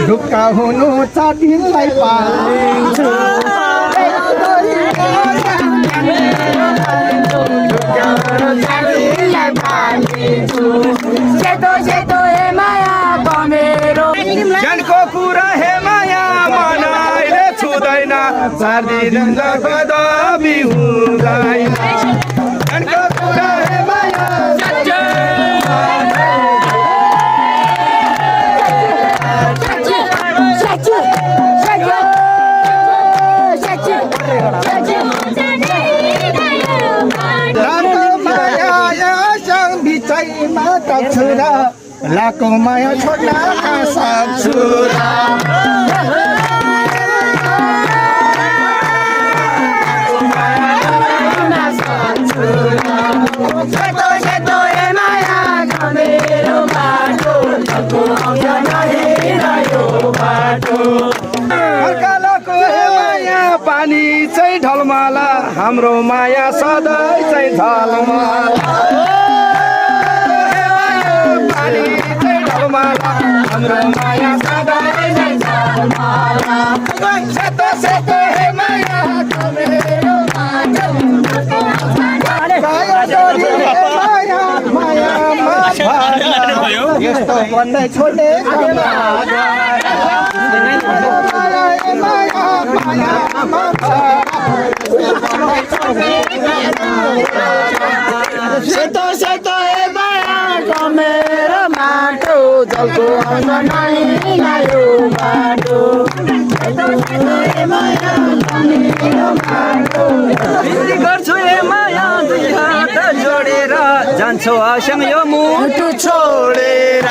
ढुक्का हुनु चाटिनलाई पालिन्छु ज्यानको कुरा हे माया मनाइले छुँदैन 4 दिन कदबी हुँदैन ज्यानको कुरा हे माया छुरा लाको माया छोड्न सक्छु पानी चाहिँ ढलमाला हाम्रो माया सधैँ चाहिँ ढलमाला हाम्रो माया सधैँ चाहिँ ढलमाला सेतो सेतो हे माया मेरो यस्तो भन्दै छोड्ने सेतो सेतो हे माया मेरो माटो जलको आउँछ नै यो बाटो गर्छु हे माया 2 हात जोडेर जान्छौ आसँग यो मुटु छोडेर